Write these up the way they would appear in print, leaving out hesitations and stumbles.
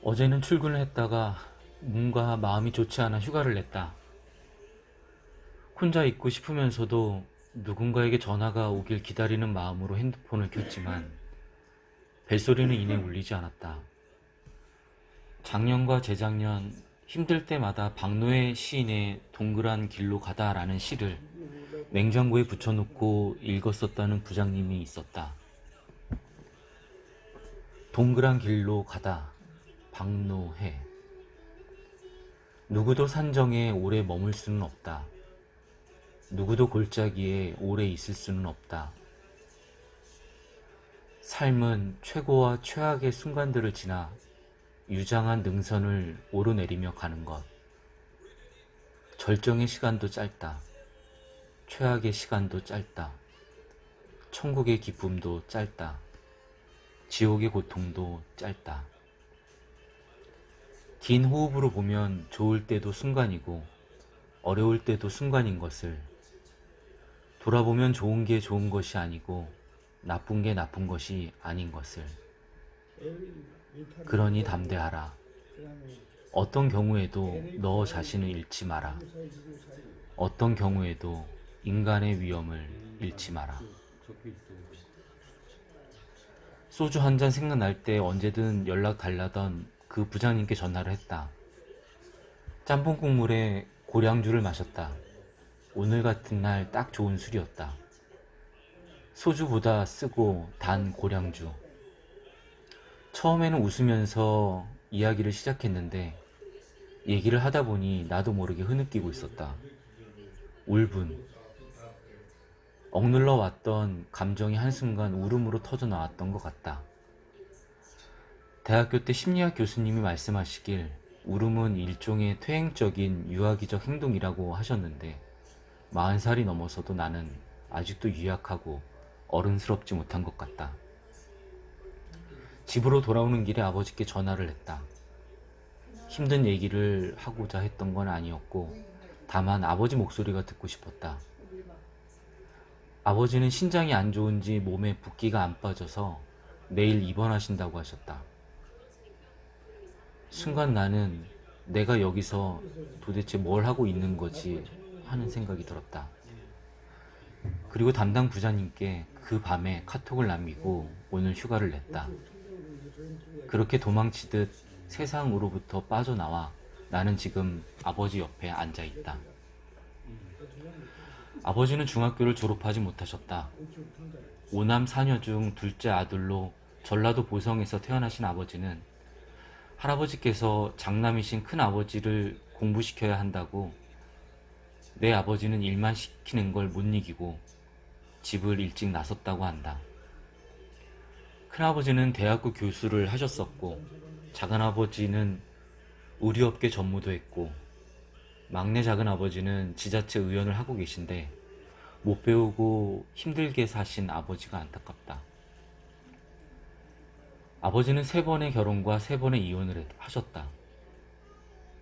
어제는 출근을 했다가 뭔가 마음이 좋지 않아 휴가를 냈다. 혼자 있고 싶으면서도 누군가에게 전화가 오길 기다리는 마음으로 핸드폰을 켰지만 벨소리는 이내 울리지 않았다. 작년과 재작년 힘들 때마다 박노해 시인의 동그란 길로 가다라는 시를 냉장고에 붙여놓고 읽었었다는 부장님이 있었다. 동그란 길로 가다, 박노해. 누구도 산정에 오래 머물 수는 없다. 누구도 골짜기에 오래 있을 수는 없다. 삶은 최고와 최악의 순간들을 지나 유장한 능선을 오르내리며 가는 것. 절정의 시간도 짧다. 최악의 시간도 짧다. 천국의 기쁨도 짧다. 지옥의 고통도 짧다. 긴 호흡으로 보면 좋을 때도 순간이고 어려울 때도 순간인 것을, 돌아보면 좋은 게 좋은 것이 아니고 나쁜 게 나쁜 것이 아닌 것을. 그러니 담대하라. 어떤 경우에도 너 자신을 잃지 마라. 어떤 경우에도 인간의 위험을 잃지 마라. 소주 한 잔 생각날 때 언제든 연락 달라던 그 부장님께 전화를 했다. 짬뽕 국물에 고량주를 마셨다. 오늘 같은 날 딱 좋은 술이었다. 소주보다 쓰고 단 고량주. 처음에는 웃으면서 이야기를 시작했는데 얘기를 하다 보니 나도 모르게 흐느끼고 있었다. 울분. 억눌러 왔던 감정이 한순간 울음으로 터져 나왔던 것 같다. 대학교 때 심리학 교수님이 말씀하시길 울음은 일종의 퇴행적인 유아기적 행동이라고 하셨는데 40살이 넘어서도 나는 아직도 유약하고 어른스럽지 못한 것 같다. 집으로 돌아오는 길에 아버지께 전화를 했다. 힘든 얘기를 하고자 했던 건 아니었고 다만 아버지 목소리가 듣고 싶었다. 아버지는 신장이 안 좋은지 몸에 붓기가 안 빠져서 내일 입원하신다고 하셨다. 순간 나는 내가 여기서 도대체 뭘 하고 있는 거지 하는 생각이 들었다. 그리고 담당 부자님께 그 밤에 카톡을 남기고 오늘 휴가를 냈다. 그렇게 도망치듯 세상으로부터 빠져나와 나는 지금 아버지 옆에 앉아 있다. 아버지는 중학교를 졸업하지 못하셨다. 5남 4녀 중 둘째 아들로 전라도 보성에서 태어나신 아버지는 할아버지께서 장남이신 큰아버지를 공부시켜야 한다고 내 아버지는 일만 시키는 걸 못 이기고 집을 일찍 나섰다고 한다. 큰아버지는 대학교 교수를 하셨었고 작은아버지는 의류업계 전무도 했고 막내 작은아버지는 지자체 의원을 하고 계신데 못 배우고 힘들게 사신 아버지가 안타깝다. 아버지는 3번의 결혼과 3번의 이혼을 하셨다.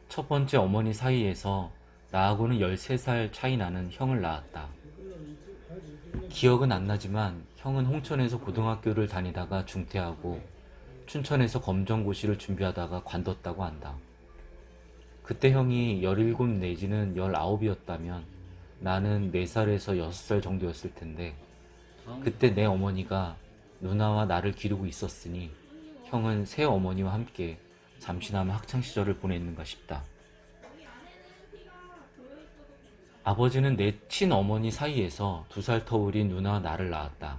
첫 번째 어머니 사이에서 나하고는 13살 차이 나는 형을 낳았다. 기억은 안 나지만 형은 홍천에서 고등학교를 다니다가 중퇴하고 춘천에서 검정고시를 준비하다가 관뒀다고 한다. 그때 형이 17 내지는 19이었다면 나는 4살에서 6살 정도였을 텐데 그때 내 어머니가 누나와 나를 기르고 있었으니 형은 새 어머니와 함께 잠시나마 학창시절을 보냈는가 싶다. 아버지는 내 친어머니 사이에서 2살 터울인 누나와 나를 낳았다.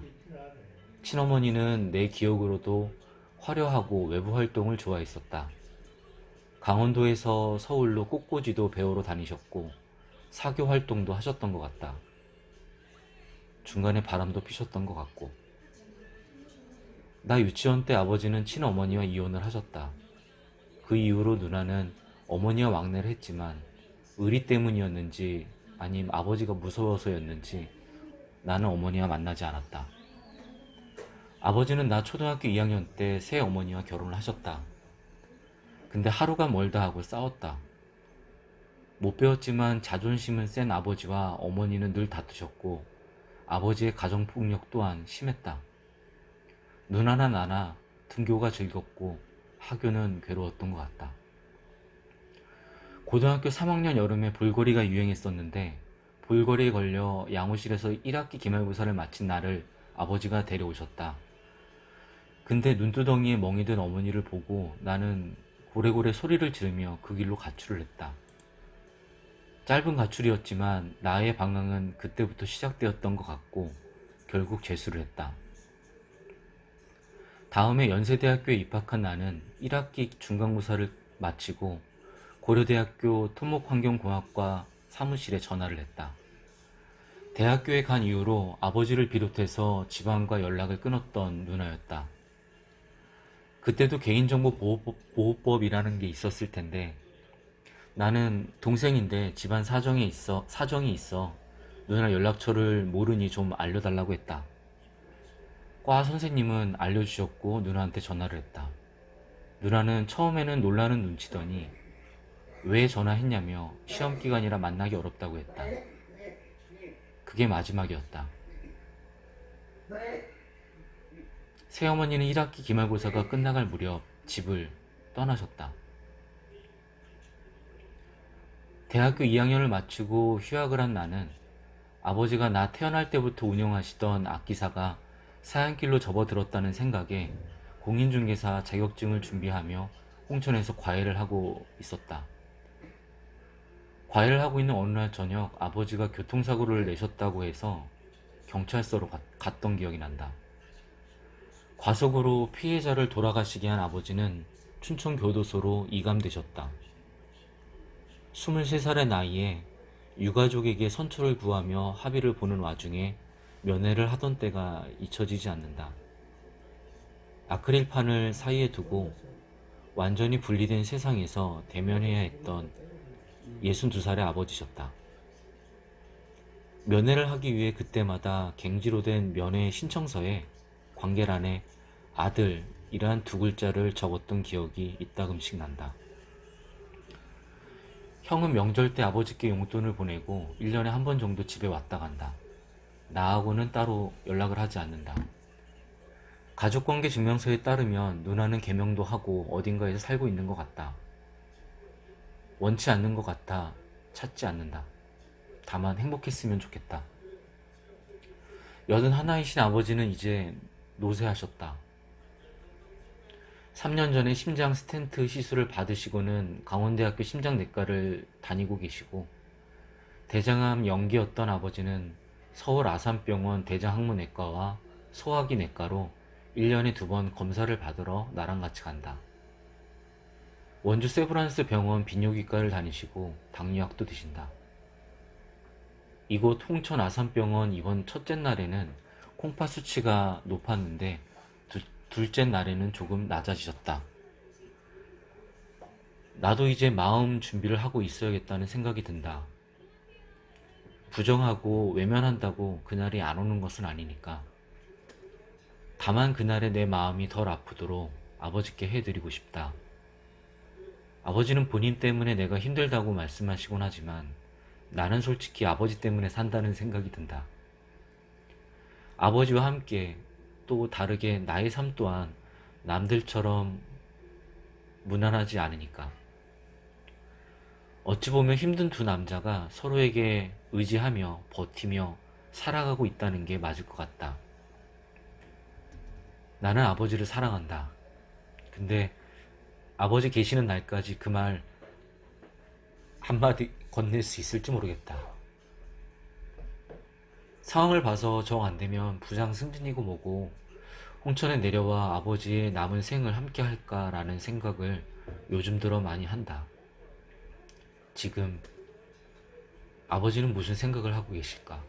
친어머니는 내 기억으로도 화려하고 외부 활동을 좋아했었다. 강원도에서 서울로 꽃꽂이도 배우러 다니셨고 사교 활동도 하셨던 것 같다. 중간에 바람도 피셨던 것 같고. 나 유치원 때 아버지는 친어머니와 이혼을 하셨다. 그 이후로 누나는 어머니와 왕래를 했지만 의리 때문이었는지 아님 아버지가 무서워서였는지 나는 어머니와 만나지 않았다. 아버지는 나 초등학교 2학년 때 새 어머니와 결혼을 하셨다. 근데 하루가 멀다 하고 싸웠다. 못 배웠지만 자존심은 센 아버지와 어머니는 늘 다투셨고 아버지의 가정폭력 또한 심했다. 누나나 나나 등교가 즐겁고 학교는 괴로웠던 것 같다. 고등학교 3학년 여름에 볼거리가 유행했었는데 볼거리에 걸려 양호실에서 1학기 기말고사를 마친 나를 아버지가 데려오셨다. 근데 눈두덩이에 멍이 든 어머니를 보고 나는 고래고래 소리를 지르며 그 길로 가출을 했다. 짧은 가출이었지만 나의 방황은 그때부터 시작되었던 것 같고 결국 재수를 했다. 다음에 연세대학교에 입학한 나는 1학기 중간고사를 마치고 고려대학교 토목환경공학과 사무실에 전화를 했다. 대학교에 간 이후로 아버지를 비롯해서 집안과 연락을 끊었던 누나였다. 그때도 개인정보보호법이라는 게 있었을 텐데 나는 동생인데 집안 사정이 있어 누나 연락처를 모르니 좀 알려달라고 했다. 과 선생님은 알려주셨고 누나한테 전화를 했다. 누나는 처음에는 놀라는 눈치더니 왜 전화했냐며 시험 기간이라 만나기 어렵다고 했다. 그게 마지막이었다. 새어머니는 1학기 기말고사가 끝나갈 무렵 집을 떠나셨다. 대학교 2학년을 마치고 휴학을 한 나는 아버지가 나 태어날 때부터 운영하시던 악기사가 사양길로 접어들었다는 생각에 공인중개사 자격증을 준비하며 홍천에서 과외를 하고 있었다. 과외를 하고 있는 어느 날 저녁 아버지가 교통사고를 내셨다고 해서 경찰서로 갔던 기억이 난다. 과속으로 피해자를 돌아가시게 한 아버지는 춘천교도소로 이감되셨다. 23살의 나이에 유가족에게 선처를 구하며 합의를 보는 와중에 면회를 하던 때가 잊혀지지 않는다. 아크릴판을 사이에 두고 완전히 분리된 세상에서 대면해야 했던 62살의 아버지셨다. 면회를 하기 위해 그때마다 갱지로 된 면회 신청서에 관계란에 아들이란 두 글자를 적었던 기억이 이따금씩 난다. 형은 명절 때 아버지께 용돈을 보내고 1년에 한 번 정도 집에 왔다 간다. 나하고는 따로 연락을 하지 않는다. 가족관계 증명서에 따르면 누나는 개명도 하고 어딘가에서 살고 있는 것 같다. 원치 않는 것 같아 찾지 않는다. 다만 행복했으면 좋겠다. 81이신 아버지는 이제 노쇠하셨다. 3년 전에 심장 스텐트 시술을 받으시고는 강원대학교 심장내과를 다니고 계시고 대장암 연기였던 아버지는 서울 아산병원 대장학문내과와 소화기내과로 1년에 2번 검사를 받으러 나랑 같이 간다. 원주 세브란스 병원 비뇨기과를 다니시고 당뇨약도 드신다. 이곳 홍천 아산병원 입원 첫째 날에는 콩팥 수치가 높았는데 둘째 날에는 조금 낮아지셨다. 나도 이제 마음 준비를 하고 있어야겠다는 생각이 든다. 부정하고 외면한다고 그날이 안 오는 것은 아니니까. 다만 그날에 내 마음이 덜 아프도록 아버지께 해드리고 싶다. 아버지는 본인 때문에 내가 힘들다고 말씀하시곤 하지만 나는 솔직히 아버지 때문에 산다는 생각이 든다. 아버지와 함께 또 다르게 나의 삶 또한 남들처럼 무난하지 않으니까. 어찌 보면 힘든 두 남자가 서로에게 의지하며 버티며 살아가고 있다는 게 맞을 것 같다. 나는 아버지를 사랑한다. 근데 아버지 계시는 날까지 그 말 한마디 건넬 수 있을지 모르겠다. 상황을 봐서 정 안되면 부장 승진이고 뭐고 홍천에 내려와 아버지의 남은 생을 함께 할까라는 생각을 요즘 들어 많이 한다. 지금 아버지는 무슨 생각을 하고 계실까?